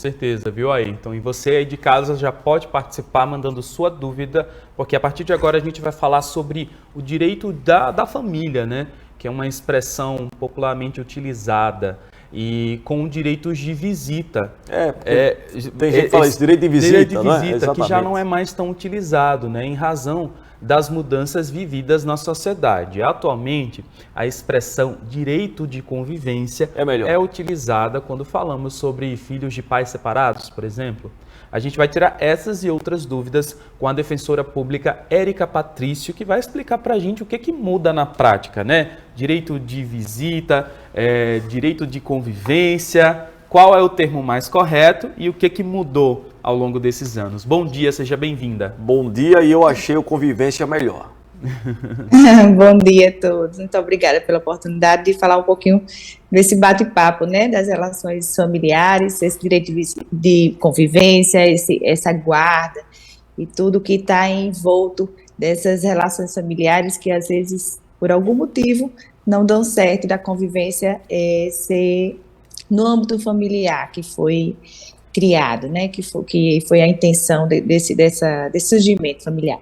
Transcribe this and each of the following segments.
Certeza, viu, Ayrton? E você aí de casa já pode participar mandando sua dúvida, porque a partir de agora a gente vai falar sobre o direito da família, né? Que é uma expressão popularmente utilizada e com direitos de visita. Tem gente que fala isso, direito de visita, direito de não é? visita, que já não é Exatamente. mais tão utilizado, né? Em razão das mudanças vividas na sociedade. Atualmente, a expressão direito de convivência É melhor. é utilizada quando falamos sobre filhos de pais separados, por exemplo. A gente vai tirar essas e outras dúvidas com a defensora pública Érica Patrício, que vai explicar para a gente o que muda na prática, né? Direito de visita, direito de convivência, qual é o termo mais correto e o que mudou ao longo desses anos. Bom dia, seja bem-vinda. Bom dia, e eu achei o convivência melhor. Bom dia a todos. Muito obrigada pela oportunidade de falar um pouquinho desse bate-papo, né, das relações familiares, esse direito de convivência, essa guarda e tudo que está envolto dessas relações familiares que às vezes, por algum motivo, não dão certo da convivência ser no âmbito familiar que foi criado, né, que foi a intenção desse surgimento familiar.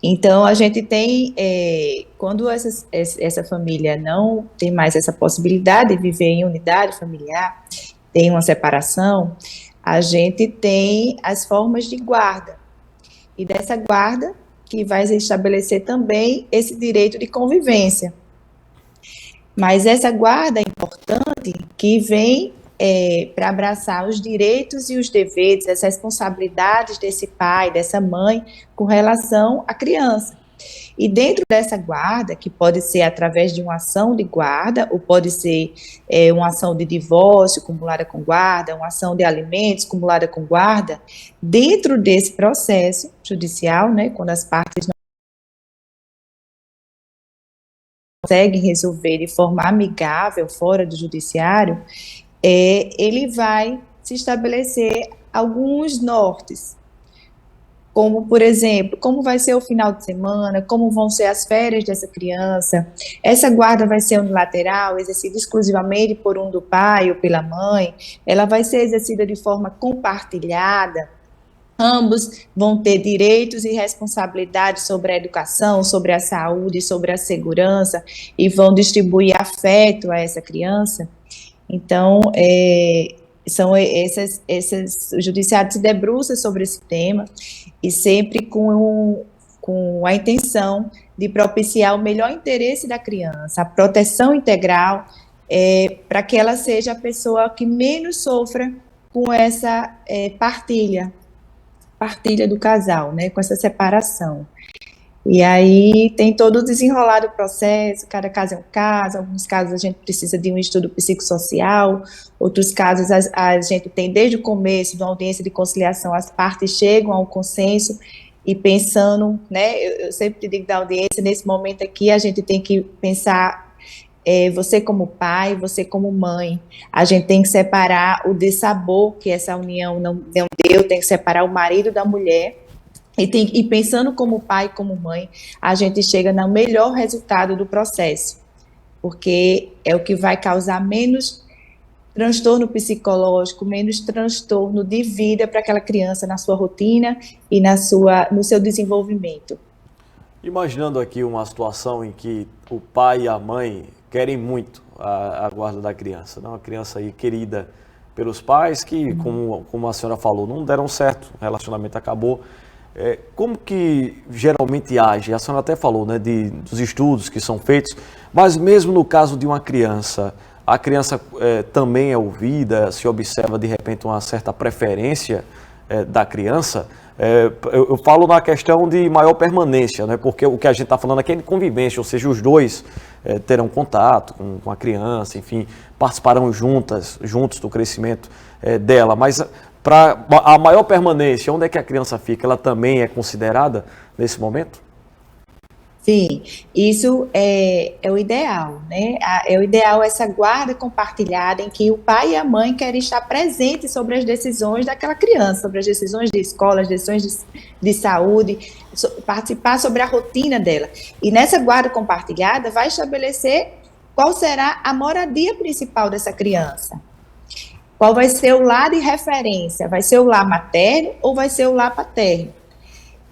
Então, a gente tem, quando essa família não tem mais essa possibilidade de viver em unidade familiar, tem uma separação, a gente tem as formas de guarda. E dessa guarda que vai estabelecer também esse direito de convivência. Mas essa guarda é importante que vem para abraçar os direitos e os deveres, as responsabilidades desse pai, dessa mãe, com relação à criança. E dentro dessa guarda, que pode ser através de uma ação de guarda, ou pode ser uma ação de divórcio acumulada com guarda, uma ação de alimentos acumulada com guarda, dentro desse processo judicial, né, quando as partes não conseguem resolver de forma amigável fora do judiciário, ele vai se estabelecer alguns nortes, como, por exemplo, como vai ser o final de semana, como vão ser as férias dessa criança, essa guarda vai ser unilateral, exercida exclusivamente por um do pai ou pela mãe, ela vai ser exercida de forma compartilhada, ambos vão ter direitos e responsabilidades sobre a educação, sobre a saúde, sobre a segurança, e vão distribuir afeto a essa criança. Então, o judiciário se debruça sobre esse tema e sempre com a intenção de propiciar o melhor interesse da criança, a proteção integral, para que ela seja a pessoa que menos sofra com essa partilha do casal, né, com essa separação. E aí tem todo o desenrolar do processo, cada caso é um caso, alguns casos a gente precisa de um estudo psicossocial, outros casos a gente tem desde o começo, de uma audiência de conciliação, as partes chegam a um consenso e pensando, né, eu sempre digo da audiência, nesse momento aqui a gente tem que pensar, você como pai, você como mãe, a gente tem que separar o dissabor que essa união não deu, tem que separar o marido da mulher. E pensando como pai, como mãe, a gente chega no melhor resultado do processo, porque é o que vai causar menos transtorno psicológico, menos transtorno de vida para aquela criança na sua rotina e no seu desenvolvimento. Imaginando aqui uma situação em que o pai e a mãe querem muito a guarda da criança, né? Uma criança aí querida pelos pais que, como a senhora falou, não deram certo, o relacionamento acabou. Como que geralmente age? A senhora até falou, né, dos estudos que são feitos, mas mesmo no caso de uma criança, a criança também é ouvida, se observa de repente uma certa preferência da criança. Eu falo na questão de maior permanência, né, porque o que a gente está falando aqui é de convivência, ou seja, os dois terão contato com a criança, enfim, participarão juntos do crescimento dela, mas para a maior permanência, onde é que a criança fica? Ela também é considerada nesse momento? Sim, isso é o ideal, né? É o ideal essa guarda compartilhada em que o pai e a mãe querem estar presentes sobre as decisões daquela criança, sobre as decisões de escola, as decisões de saúde, participar sobre a rotina dela. E nessa guarda compartilhada vai estabelecer qual será a moradia principal dessa criança. Qual vai ser o lar de referência? Vai ser o lar materno ou vai ser o lar paterno?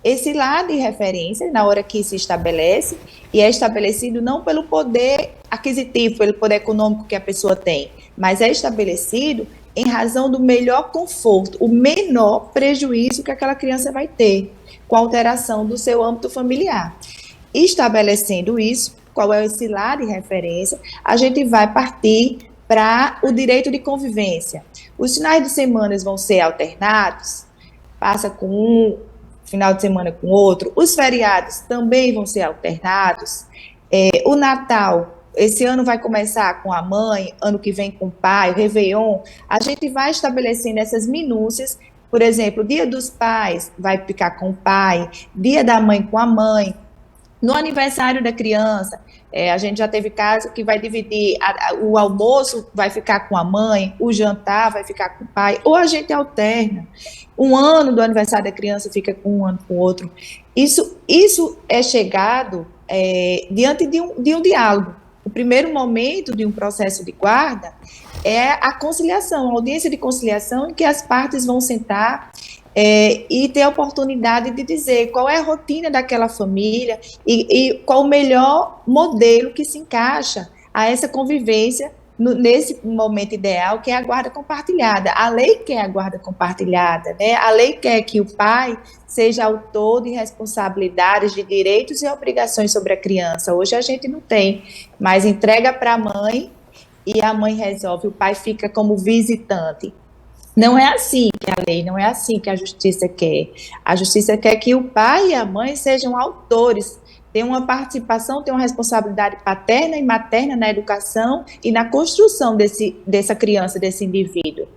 Esse lar de referência, na hora que se estabelece, e é estabelecido não pelo poder aquisitivo, pelo poder econômico que a pessoa tem, mas é estabelecido em razão do melhor conforto, o menor prejuízo que aquela criança vai ter com a alteração do seu âmbito familiar. Estabelecendo isso, qual é esse lar de referência, a gente vai partir para o direito de convivência. Os finais de semana vão ser alternados, passa com um final de semana com outro, os feriados também vão ser alternados, o Natal, esse ano vai começar com a mãe, ano que vem com o pai, o Réveillon, a gente vai estabelecendo essas minúcias, por exemplo, dia dos pais vai ficar com o pai, dia da mãe com a mãe, no aniversário da criança, a gente já teve caso que vai dividir, o almoço vai ficar com a mãe, o jantar vai ficar com o pai, ou a gente alterna. Um ano do aniversário da criança fica com um ano com o outro. Isso é chegado diante de um diálogo. O primeiro momento de um processo de guarda é a conciliação, a audiência de conciliação em que as partes vão sentar e ter a oportunidade de dizer qual é a rotina daquela família e qual o melhor modelo que se encaixa a essa convivência nesse momento ideal, que é a guarda compartilhada. A lei quer a guarda compartilhada, né? A lei quer que o pai seja autor de responsabilidades, de direitos e obrigações sobre a criança. Hoje a gente não tem, mas entrega para a mãe e a mãe resolve, o pai fica como visitante. Não é assim que a lei, não é assim que a justiça quer. A justiça quer que o pai e a mãe sejam autores, tenham uma participação, tenham uma responsabilidade paterna e materna na educação e na construção dessa criança, desse indivíduo.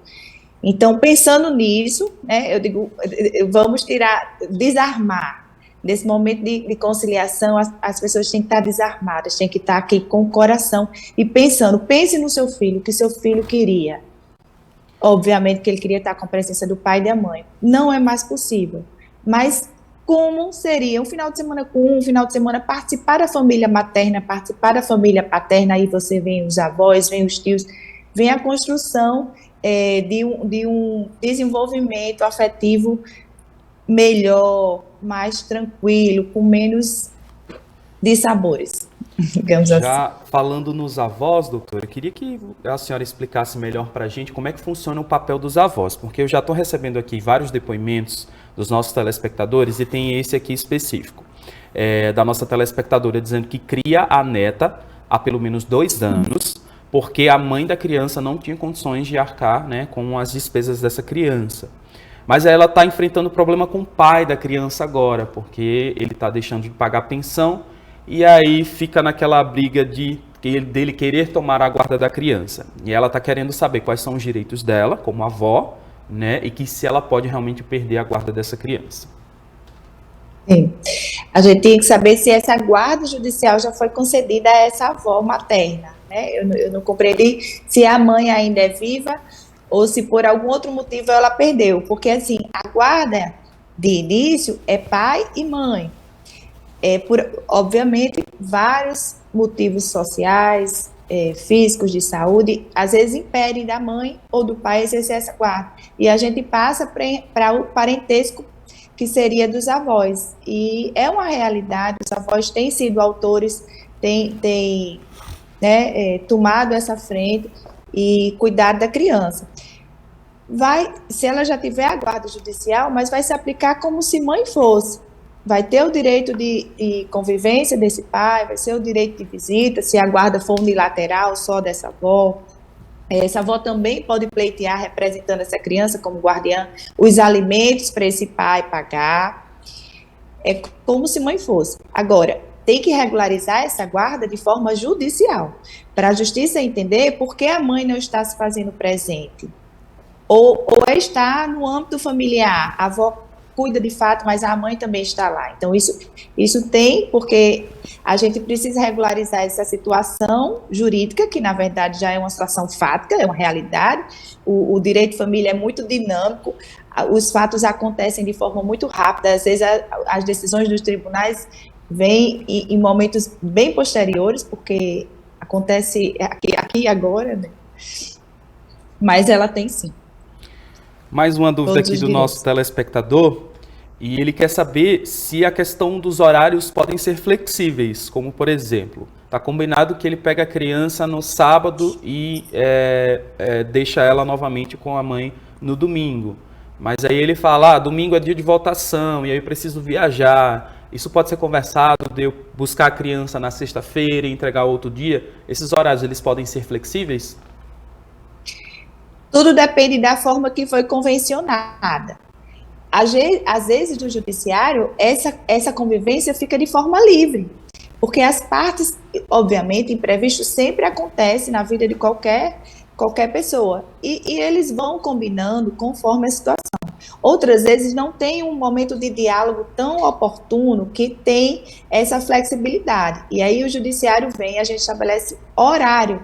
Então, pensando nisso, né, eu digo, vamos desarmar. Nesse momento de conciliação, as pessoas têm que estar desarmadas, têm que estar aqui com o coração e pensando, pense no seu filho, o que seu filho queria. Obviamente que ele queria estar com a presença do pai e da mãe. Não é mais possível. Mas como seria um final de semana com um final de semana participar da família materna, participar da família paterna, aí você vem os avós, vem os tios, vem a construção de um desenvolvimento afetivo melhor, mais tranquilo, com menos dissabores. Digamos Já assim. falando nos avós, doutora, eu queria que a senhora explicasse melhor para a gente como é que funciona o papel dos avós, porque eu já estou recebendo aqui vários depoimentos dos nossos telespectadores e tem esse aqui específico, da nossa telespectadora dizendo que cria a neta há pelo menos 2 anos, porque a mãe da criança não tinha condições de arcar, né, com as despesas dessa criança. Mas ela está enfrentando problema com o pai da criança agora, porque ele está deixando de pagar pensão, e aí fica naquela briga dele querer tomar a guarda da criança. E ela está querendo saber quais são os direitos dela, como avó, né? E que se ela pode realmente perder a guarda dessa criança. Sim. A gente tem que saber se essa guarda judicial já foi concedida a essa avó materna, né? Eu não compreendi se a mãe ainda é viva ou se por algum outro motivo ela perdeu. Porque, assim, a guarda de início é pai e mãe. Por, obviamente, vários motivos sociais, físicos, de saúde, às vezes impedem da mãe ou do pai exercer essa guarda. E a gente passa para o parentesco, que seria dos avós. E é uma realidade, os avós têm sido autores, têm tomado essa frente e cuidado da criança. Se ela já tiver a guarda judicial, mas vai se aplicar como se mãe fosse. Vai ter o direito de convivência desse pai, vai ser o direito de visita, se a guarda for unilateral, só dessa avó. Essa avó também pode pleitear, representando essa criança como guardiã, os alimentos para esse pai pagar. É como se mãe fosse. Agora, tem que regularizar essa guarda de forma judicial, para a justiça entender por que a mãe não está se fazendo presente. Ou está no âmbito familiar, a avó cuida de fato, mas a mãe também está lá. Então, isso tem, porque a gente precisa regularizar essa situação jurídica, que na verdade já é uma situação fática, é uma realidade. O direito de família é muito dinâmico, os fatos acontecem de forma muito rápida, às vezes as decisões dos tribunais vêm em momentos bem posteriores, porque acontece aqui e agora, né? Mas ela tem sim. Mais uma dúvida Todos aqui os do direitos. nosso telespectador, e ele quer saber se a questão dos horários podem ser flexíveis, como por exemplo, está combinado que ele pega a criança no sábado e deixa ela novamente com a mãe no domingo. Mas aí ele fala, domingo é dia de votação e aí eu preciso viajar. Isso pode ser conversado, de eu buscar a criança na sexta-feira e entregar outro dia. Esses horários, eles podem ser flexíveis? Tudo depende da forma que foi convencionada. Às vezes, no judiciário, essa convivência fica de forma livre, porque as partes, obviamente, imprevistos sempre acontecem na vida de qualquer pessoa, e eles vão combinando conforme a situação. Outras vezes não tem um momento de diálogo tão oportuno que tem essa flexibilidade, e aí o judiciário vem, a gente estabelece horário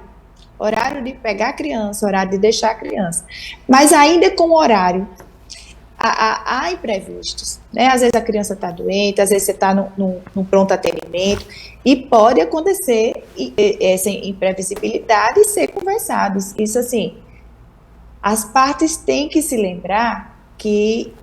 de pegar a criança, horário de deixar a criança, mas ainda com horário, há imprevistos, né? Às vezes a criança está doente, às vezes você está no pronto atendimento, e pode acontecer essa imprevisibilidade e ser conversados. Isso assim, as partes têm que se lembrar que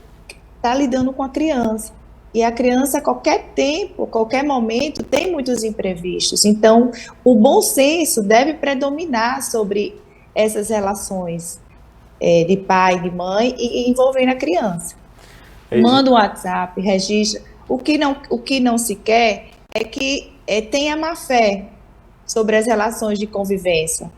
está lidando com a criança, e a criança a qualquer tempo, qualquer momento, tem muitos imprevistos. Então, o bom senso deve predominar sobre essas relações de pai, de mãe, e envolvendo a criança. Manda um WhatsApp, registra. O que não se quer é que tenha má fé sobre as relações de convivência.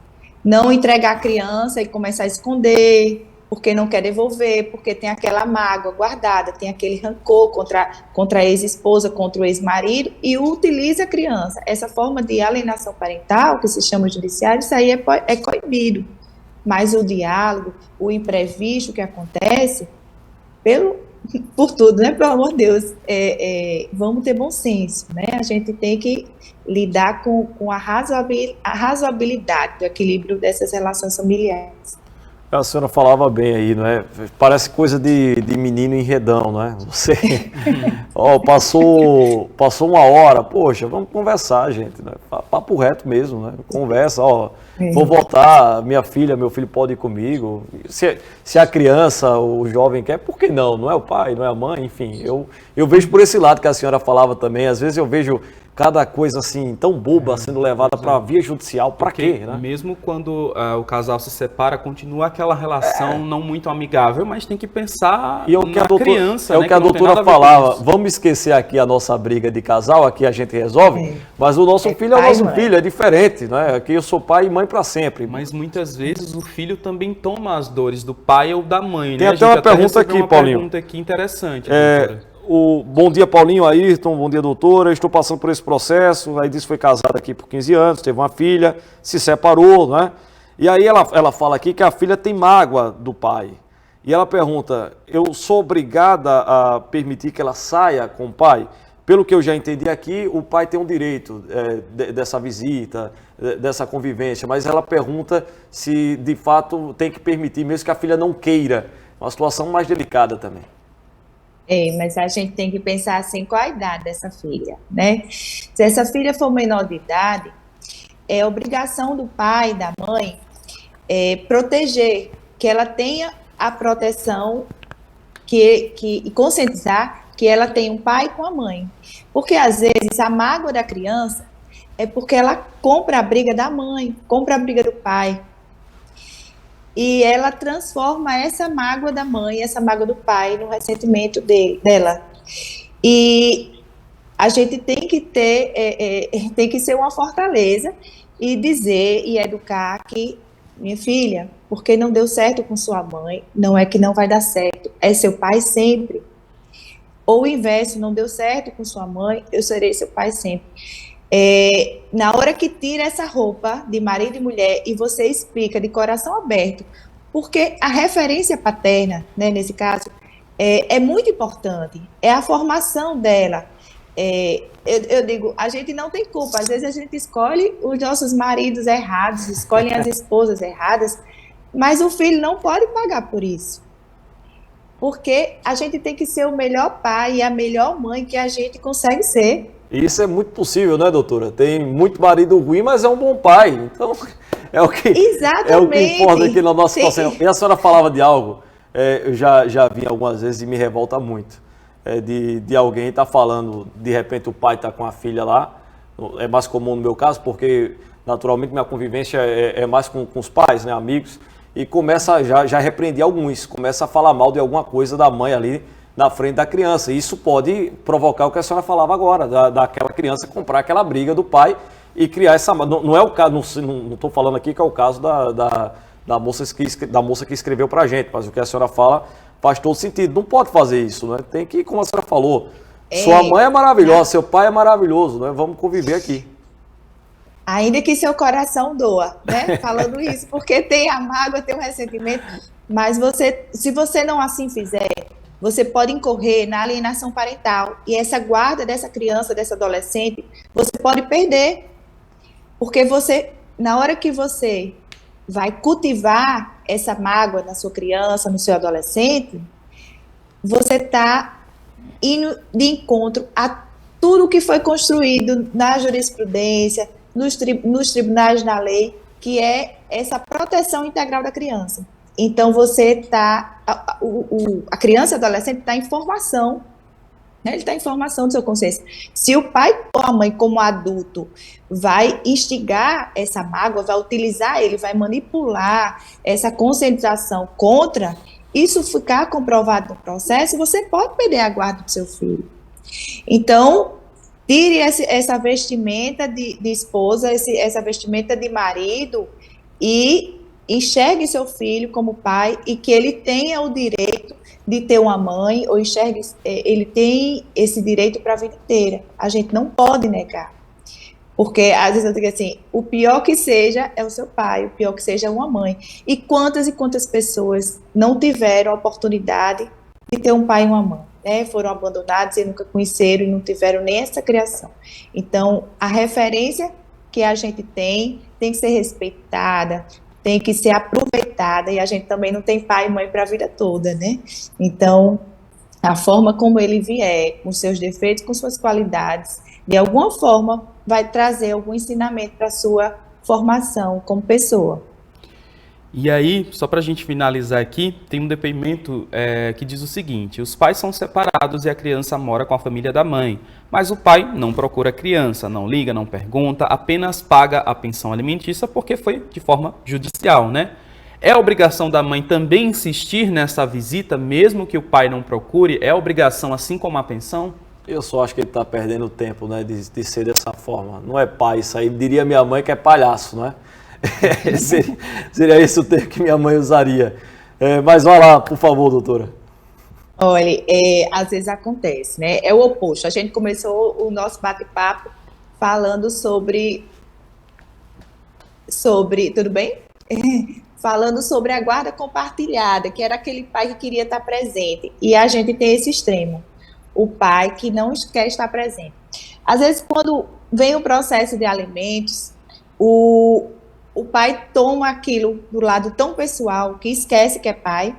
Não entregar a criança e começar a esconder, porque não quer devolver, porque tem aquela mágoa guardada, tem aquele rancor contra a ex-esposa, contra o ex-marido, e utiliza a criança. Essa forma de alienação parental, que se chama judiciário, isso aí é coibido. Mas o diálogo, o imprevisto que acontece, por tudo, né? Pelo amor de Deus, vamos ter bom senso, né? A gente tem que lidar com a razoabilidade do equilíbrio dessas relações familiares. A senhora falava bem aí, não é? Parece coisa de menino enredão, não é? Você, passou uma hora, poxa, vamos conversar, gente, né? Papo reto mesmo, né? Conversa, vou votar, minha filha, meu filho pode ir comigo. Se a criança, o jovem quer, por que não? Não é o pai, não é a mãe, enfim. Eu vejo por esse lado que a senhora falava também, às vezes eu vejo cada coisa assim, tão boba, sendo levada para a via judicial, para quê, né? Mesmo quando o casal se separa, continua aquela relação não muito amigável, mas tem que pensar na criança. É o que a doutora falava, vamos esquecer aqui a nossa briga de casal, aqui a gente resolve, mas o nosso filho é o nosso filho, é diferente, né? Aqui eu sou pai e mãe para sempre. Mas muitas vezes o filho também toma as dores do pai ou da mãe, Tem né? até uma pergunta aqui, Paulinho. Pergunta aqui interessante, doutora. Bom dia, Paulinho, Ayrton, bom dia, doutora. Estou passando por esse processo. Aí disse que foi casada aqui por 15 anos, teve uma filha, se separou, né? E aí ela fala aqui que a filha tem mágoa do pai. E ela pergunta, eu sou obrigada a permitir que ela saia com o pai? Pelo que eu já entendi aqui, o pai tem um direito dessa visita, dessa convivência, mas ela pergunta se de fato tem que permitir, mesmo que a filha não queira. Uma situação mais delicada também. Mas a gente tem que pensar assim, qual a idade dessa filha, né? Se essa filha for menor de idade, é obrigação do pai e da mãe proteger, que ela tenha a proteção e conscientizar que ela tem um pai com a mãe. Porque, às vezes, a mágoa da criança é porque ela compra a briga da mãe, compra a briga do pai. E ela transforma essa mágoa da mãe, essa mágoa do pai, no ressentimento dela. E a gente tem que tem que ser uma fortaleza e dizer e educar que, minha filha, porque não deu certo com sua mãe, não é que não vai dar certo, é seu pai sempre. Ou o inverso, não deu certo com sua mãe, eu serei seu pai sempre. Na hora que tira essa roupa de marido e mulher e você explica de coração aberto, porque a referência paterna, né, nesse caso, é muito importante, é a formação dela. Eu digo, a gente não tem culpa, às vezes a gente escolhe os nossos maridos errados, escolhem as esposas erradas, mas o filho não pode pagar por isso. Porque a gente tem que ser o melhor pai e a melhor mãe que a gente consegue ser. Isso é muito possível, né, doutora? Tem muito marido ruim, mas é um bom pai. Então, Exatamente. É o que importa aqui na nossa situação. E a senhora falava de algo, eu já vi algumas vezes e me revolta muito, de alguém estar falando, de repente o pai está com a filha lá, é mais comum no meu caso, porque naturalmente minha convivência é mais com os pais, né, amigos, e começa, já repreendi alguns, começa a falar mal de alguma coisa da mãe ali na frente da criança. Isso pode provocar o que a senhora falava agora, daquela criança comprar aquela briga do pai e criar essa... Não é o caso, não estou falando aqui que é o caso da moça que escreveu para a gente, mas o que a senhora fala faz todo sentido. Não pode fazer isso, né? Tem que, como a senhora falou, sua mãe é maravilhosa, seu pai é maravilhoso, né? Vamos conviver aqui. Ainda que seu coração doa, né? Falando isso, porque tem a mágoa, tem o ressentimento, mas se você não assim fizer, você pode incorrer na alienação parental e essa guarda dessa criança, dessa adolescente, você pode perder, porque na hora que você vai cultivar essa mágoa na sua criança, no seu adolescente, você está indo de encontro a tudo que foi construído na jurisprudência, nos tribunais da lei, que é essa proteção integral da criança. Então, a criança e adolescente está em formação, né? Ele está em formação do seu consciência. Se o pai ou a mãe, como adulto, vai instigar essa mágoa, vai utilizar ele, vai manipular essa conscientização contra, isso ficar comprovado no processo, você pode perder a guarda do seu filho. Então, tire essa vestimenta de esposa, essa vestimenta de marido e enxergue seu filho como pai e que ele tenha o direito de ter uma mãe, ou ele tem esse direito para a vida inteira. A gente não pode negar. Porque, às vezes, eu digo assim, o pior que seja é o seu pai, o pior que seja é uma mãe. E quantas pessoas não tiveram a oportunidade de ter um pai e uma mãe, né? Foram abandonados e nunca conheceram e não tiveram nem essa criação. Então, a referência que a gente tem que ser respeitada, tem que ser aproveitada, e a gente também não tem pai e mãe para a vida toda, né? Então, a forma como ele vier, com seus defeitos, com suas qualidades, de alguma forma vai trazer algum ensinamento para a sua formação como pessoa. E aí, só para a gente finalizar aqui, tem um depoimento que diz o seguinte: os pais são separados e a criança mora com a família da mãe, mas o pai não procura a criança, não liga, não pergunta, apenas paga a pensão alimentícia porque foi de forma judicial, né? É obrigação da mãe também insistir nessa visita, mesmo que o pai não procure? É obrigação assim como a pensão? Eu só acho que ele está perdendo tempo, né, de ser dessa forma. Não é pai, isso aí diria minha mãe que é palhaço, né? Seria esse o termo que minha mãe usaria. Mas vai lá, por favor, doutora. Olha, às vezes acontece, né? É o oposto. A gente começou o nosso bate-papo falando sobre... Tudo bem? Falando sobre a guarda compartilhada, que era aquele pai que queria estar presente. E a gente tem esse extremo, o pai que não quer estar presente. Às vezes, quando vem o processo de alimentos, o pai toma aquilo do lado tão pessoal, que esquece que é pai,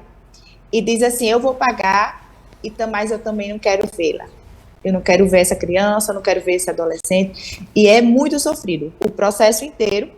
e diz assim, eu vou pagar, mas eu também não quero vê-la. Eu não quero ver essa criança, eu não quero ver esse adolescente. E é muito sofrido. O processo inteiro,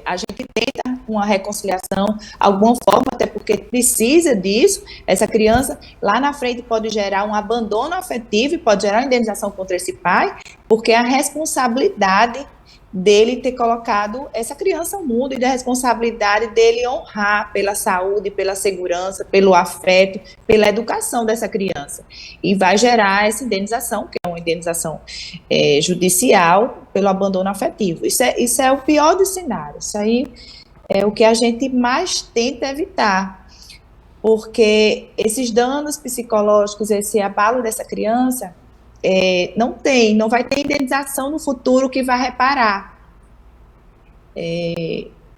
a gente tenta uma reconciliação, alguma forma, até porque precisa disso. Essa criança, lá na frente, pode gerar um abandono afetivo e pode gerar uma indenização contra esse pai, porque a responsabilidade dele ter colocado essa criança ao mundo e da responsabilidade dele honrar pela saúde, pela segurança, pelo afeto, pela educação dessa criança. E vai gerar essa indenização, que é uma indenização judicial pelo abandono afetivo. Isso é o pior dos cenários. Isso aí é o que a gente mais tenta evitar, porque esses danos psicológicos, esse abalo dessa criança, não vai ter indenização no futuro que vai reparar.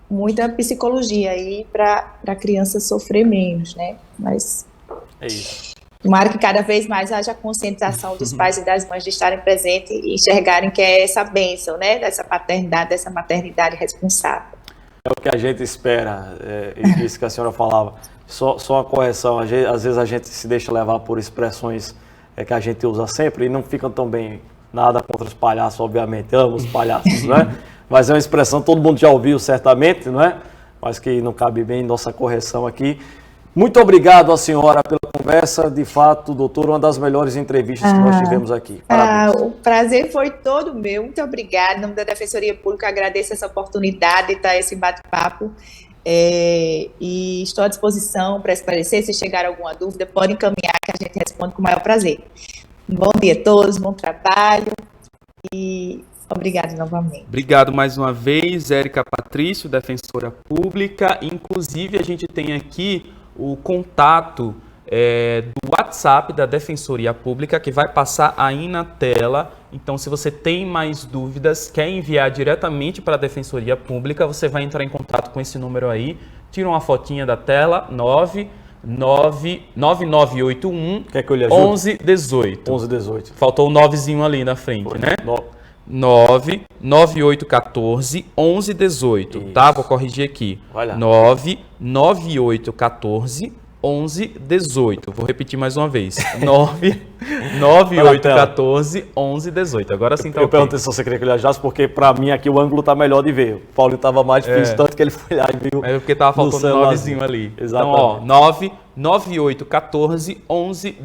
Muita psicologia aí para a criança sofrer menos, né? Mas é isso. Tomara que cada vez mais haja conscientização dos pais e das mães de estarem presentes e enxergarem que é essa bênção, né? Dessa paternidade, dessa maternidade responsável. É o que a gente espera, isso que a senhora falava. Só uma correção, às vezes a gente se deixa levar por expressões que a gente usa sempre e não ficam tão bem. Nada contra os palhaços, obviamente, amo os palhaços, né? mas é uma expressão que todo mundo já ouviu certamente, não é? Mas que não cabe bem em nossa correção aqui. Muito obrigado à senhora pela conversa. De fato, doutor, uma das melhores entrevistas que nós tivemos aqui. Parabéns. O prazer foi todo meu. Muito obrigada. Em nome da Defensoria Pública, agradeço essa oportunidade de estar esse bate-papo. E estou à disposição para esclarecer. Se chegar alguma dúvida, pode encaminhar que a gente responde com o maior prazer. Bom dia a todos, bom trabalho e obrigado novamente. Obrigado mais uma vez, Érica Patrício, defensora pública. Inclusive, a gente tem aqui o contato do WhatsApp da Defensoria Pública, que vai passar aí na tela. Então, se você tem mais dúvidas, quer enviar diretamente para a Defensoria Pública, você vai entrar em contato com esse número aí, tira uma fotinha da tela, 9981 Quer que eu lhe ajude? 1118. 1118. Faltou o 9zinho ali na frente, Foi, né? 99814 1118, tá? Vou corrigir aqui. Vai lá. 99814 1118. Vou repetir mais uma vez. 9814 1118. Agora sim tá Eu ok. perguntei se você queria que eu lhe ajudasse, porque para mim aqui o ângulo tá melhor de ver. O Paulinho estava mais difícil, tanto que ele foi lá e viu. É porque tava faltando um celularzinho. 9zinho ali. Exatamente. Então, ó, 99814 1118.